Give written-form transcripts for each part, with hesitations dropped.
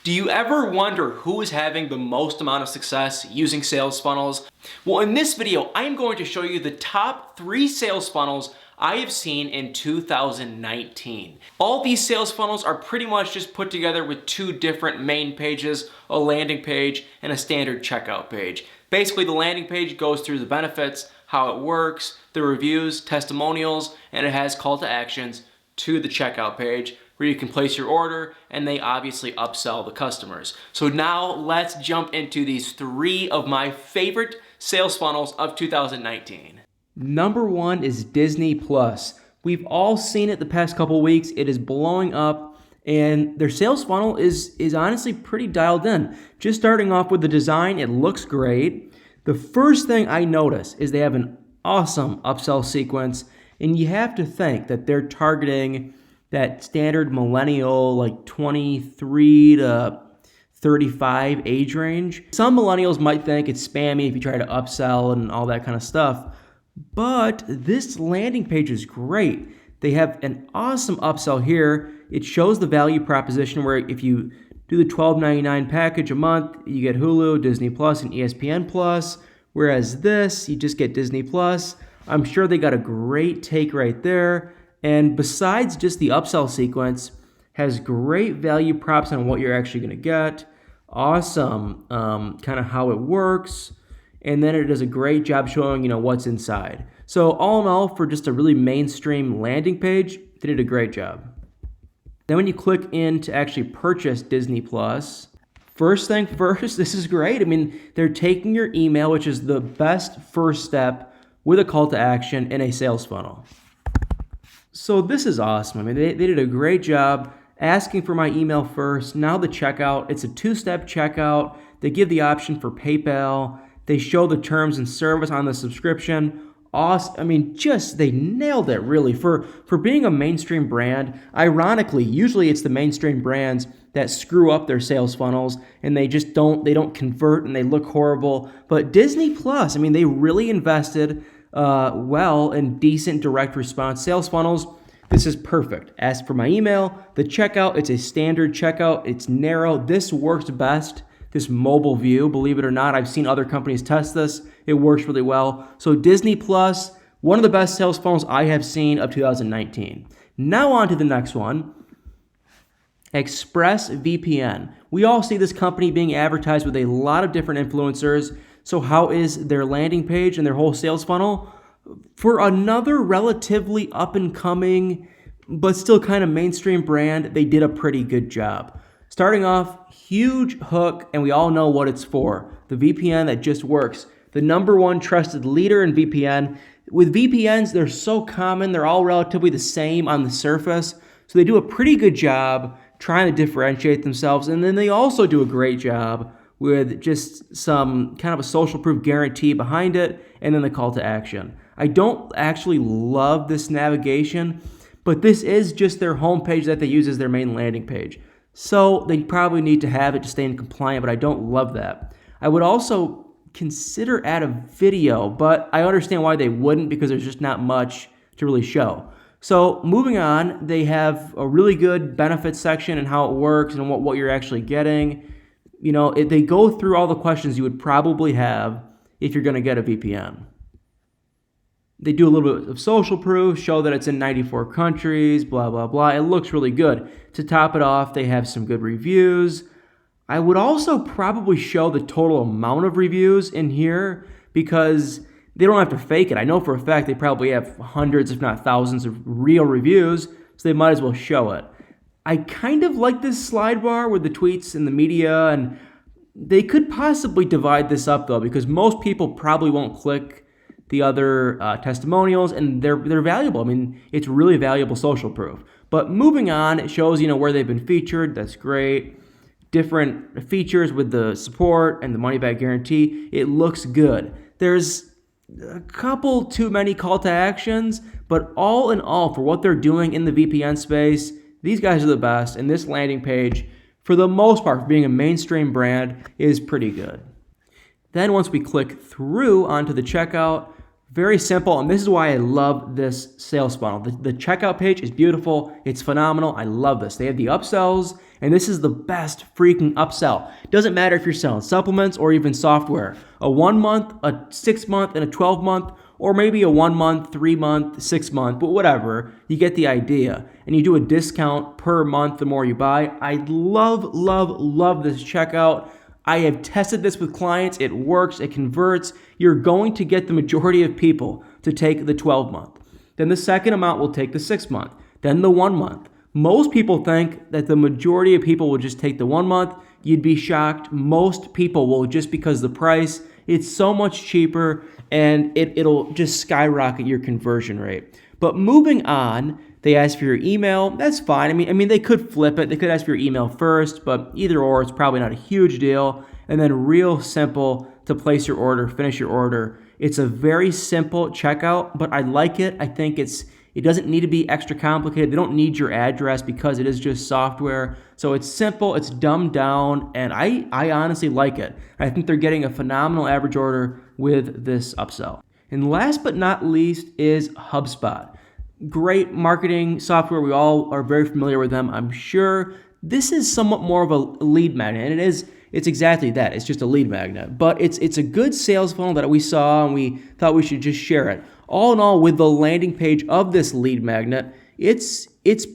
Do you ever wonder who is having the most amount of success using sales funnels? Well, in this video, I'm going to show you the top 3 sales funnels I have seen in 2019. All these sales funnels are pretty much just put together with 2 different main pages, a landing page and a standard checkout page. Basically, the landing page goes through the benefits, how it works, the reviews, testimonials, and it has call to actions to the checkout page where you can place your order, and they obviously upsell the customers. So now let's jump into these 3 of my favorite sales funnels of 2019. Number 1 is Disney Plus. We've all seen it the past couple weeks. It is blowing up, and their sales funnel is honestly pretty dialed in. Just starting off with the design, it looks great. The first thing I notice is they have an awesome upsell sequence, and you have to think that they're targeting that standard millennial, like 23 to 35 age range. Some millennials might think it's spammy if you try to upsell and all that kind of stuff, but this landing page is great. They have an awesome upsell here. It shows the value proposition where if you do the $12.99 package a month, you get Hulu, Disney Plus, and ESPN Plus, whereas this, you just get Disney Plus. I'm sure they got a great take right there. And besides just the upsell sequence, has great value props on what you're actually going to get. Awesome kind of how it works. And then it does a great job showing, what's inside. So all in all, for just a really mainstream landing page, they did a great job. Then when you click in to actually purchase Disney Plus, first thing first, this is great. I mean, they're taking your email, which is the best first step with a call to action in a sales funnel. So this is awesome. I mean, they did a great job asking for my email first. Now the checkout, it's a 2-step checkout. They give the option for PayPal. They show the terms and service on the subscription. Awesome. I mean, they nailed it really. For being a mainstream brand, ironically, usually it's the mainstream brands that screw up their sales funnels and they don't convert and they look horrible. But Disney Plus, I mean, they really invested well in decent direct response sales funnels. This is perfect. Ask for my email. The checkout, it's a standard checkout. It's narrow. This works best. This mobile view, believe it or not, I've seen other companies test this. It works really well. So Disney Plus, one of the best sales funnels I have seen of 2019. Now on to the next one. ExpressVPN. We all see this company being advertised with a lot of different influencers. So how is their landing page and their whole sales funnel? For another relatively up-and-coming, but still kind of mainstream brand, they did a pretty good job. Starting off, huge hook, and we all know what it's for. The VPN that just works. The number 1 trusted leader in VPN. With VPNs, they're so common, they're all relatively the same on the surface. So they do a pretty good job trying to differentiate themselves, and then they also do a great job with just some kind of a social proof guarantee behind it, and then the call to action. I don't actually love this navigation, but this is just their homepage that they use as their main landing page. So they probably need to have it to stay compliant, but I don't love that. I would also consider add a video, but I understand why they wouldn't because there's just not much to really show. So moving on, they have a really good benefits section and how it works and what you're actually getting. They go through all the questions you would probably have if you're going to get a VPN. They do a little bit of social proof, show that it's in 94 countries, blah, blah, blah. It looks really good. To top it off, they have some good reviews. I would also probably show the total amount of reviews in here because they don't have to fake it. I know for a fact they probably have hundreds, if not thousands, of real reviews, so they might as well show it. I kind of like this slide bar with the tweets and the media, and they could possibly divide this up though, because most people probably won't click the other testimonials, and they're valuable. I mean, it's really valuable social proof. But moving on, it shows where they've been featured. That's great. Different features with the support and the money back guarantee. It looks good. There's a couple too many call to actions, but all in all, for what they're doing in the VPN space, these guys are the best, and this landing page, for the most part, for being a mainstream brand, is pretty good. Then once we click through onto the checkout, Very simple, and this is why I love this sales funnel. The checkout page is beautiful. It's phenomenal. I love this. They have the upsells, and this is the best freaking upsell. Doesn't matter if you're selling supplements or even software. A 1 month, a 6 month, and a 12 month, or maybe a 1 month, 3 month, 6 month, but whatever. You get the idea. And you do a discount per month the more you buy. I love, love, love this checkout. I have tested this with clients. It works. It converts. You're going to get the majority of people to take the 12 month. Then the second amount will take the 6 month. Then the 1 month. Most people think that the majority of people will just take the 1 month. You'd be shocked. Most people will, just because the price, it's so much cheaper, and it'll just skyrocket your conversion rate. But moving on, they ask for your email. That's fine. I mean, they could flip it. They could ask for your email first, but either or, it's probably not a huge deal. And then real simple to place your order, finish your order. It's a very simple checkout, but I like it. I think it doesn't need to be extra complicated. They don't need your address because it is just software. So it's simple, it's dumbed down, and I honestly like it. I think they're getting a phenomenal average order with this upsell. And last but not least is HubSpot. Great marketing software. We all are very familiar with them, I'm sure. This is somewhat more of a lead magnet, and it's exactly that. It's just a lead magnet. But it's a good sales funnel that we saw, and we thought we should just share it. All in all, with the landing page of this lead magnet, it's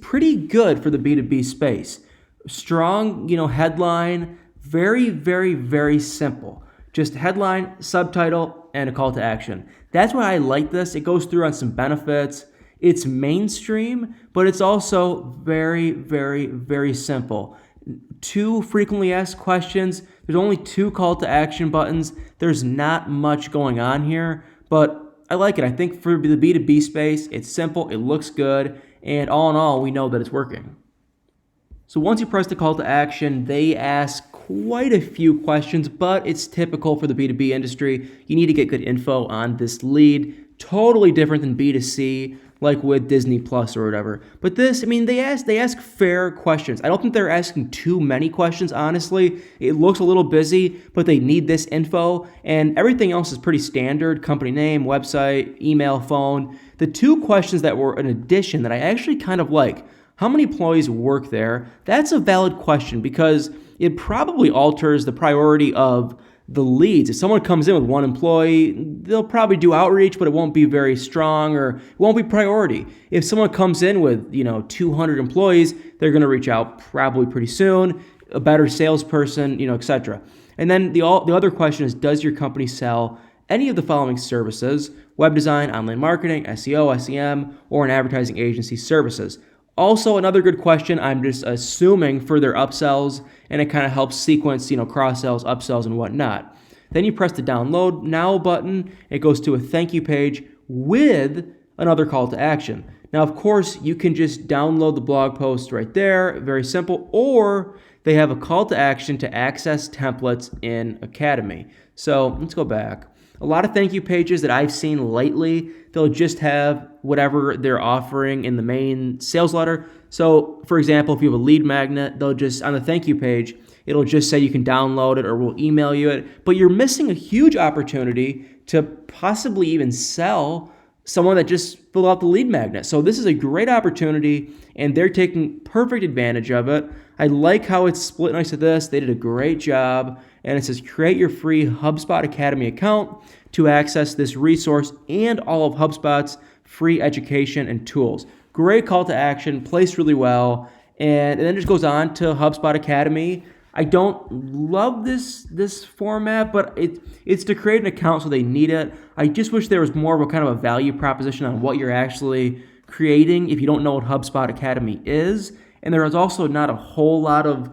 pretty good for the B2B space. Strong, headline, very, very, very simple. Just headline, subtitle, and a call to action. That's why I like this. It goes through on some benefits. It's mainstream, but it's also very, very, very simple. 2 frequently asked questions. There's only 2 call to action buttons. There's not much going on here, but I like it. I think for the B2B space, it's simple, it looks good, and all in all, we know that it's working. So once you press the call to action, they ask quite a few questions, but it's typical for the B2B industry. You need to get good info on this lead. Totally different than B2C, like with Disney Plus or whatever. But this, they ask fair questions. I don't think they're asking too many questions, honestly. It looks a little busy, but they need this info, and everything else is pretty standard. Company name, website, email, phone. The 2 questions that were an addition that I actually kind of like: how many employees work there? That's a valid question because it probably alters the priority of the leads. If someone comes in with 1 employee, they'll probably do outreach, but it won't be very strong, or it won't be priority. If someone comes in with, 200 employees, they're going to reach out probably pretty soon, a better salesperson, etc. And then the other question is, does your company sell any of the following services: web design, online marketing, SEO, SEM, or an advertising agency services? Also, another good question, I'm just assuming for their upsells, and it kind of helps sequence, cross-sells, upsells, and whatnot. Then you press the download now button. It goes to a thank you page with another call to action. Now, of course, you can just download the blog post right there, very simple, or they have a call to action to access templates in Academy. So let's go back. A lot of thank you pages that I've seen lately, they'll just have whatever they're offering in the main sales letter. So, for example, if you have a lead magnet, they'll just, on the thank you page, it'll just say you can download it or we'll email you it. But you're missing a huge opportunity to possibly even sell someone that just filled out the lead magnet. So this is a great opportunity, and they're taking perfect advantage of it. I like how it's split next to this. They did a great job. And it says, create your free HubSpot Academy account to access this resource and all of HubSpot's free education and tools. Great call to action, placed really well. And then it just goes on to HubSpot Academy. I don't love this format, but it's to create an account, so they need it. I just wish there was more of a kind of a value proposition on what you're actually creating if you don't know what HubSpot Academy is. And there is also not a whole lot of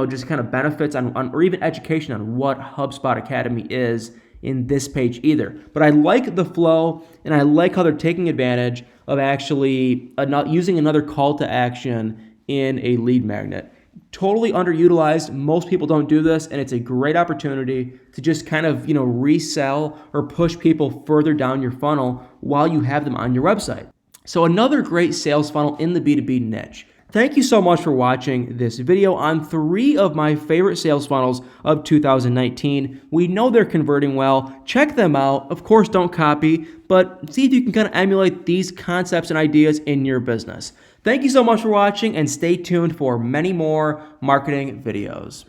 just kind of benefits on or even education on what HubSpot Academy is in this page either. But I like the flow, and I like how they're taking advantage of actually using another call to action in a lead magnet. Totally underutilized. Most people don't do this, and it's a great opportunity to just kind of, resell or push people further down your funnel while you have them on your website. So another great sales funnel in the B2B niche. Thank you so much for watching this video on 3 of my favorite sales funnels of 2019. We know they're converting well. Check them out. Of course, don't copy, but see if you can kind of emulate these concepts and ideas in your business. Thank you so much for watching, and stay tuned for many more marketing videos.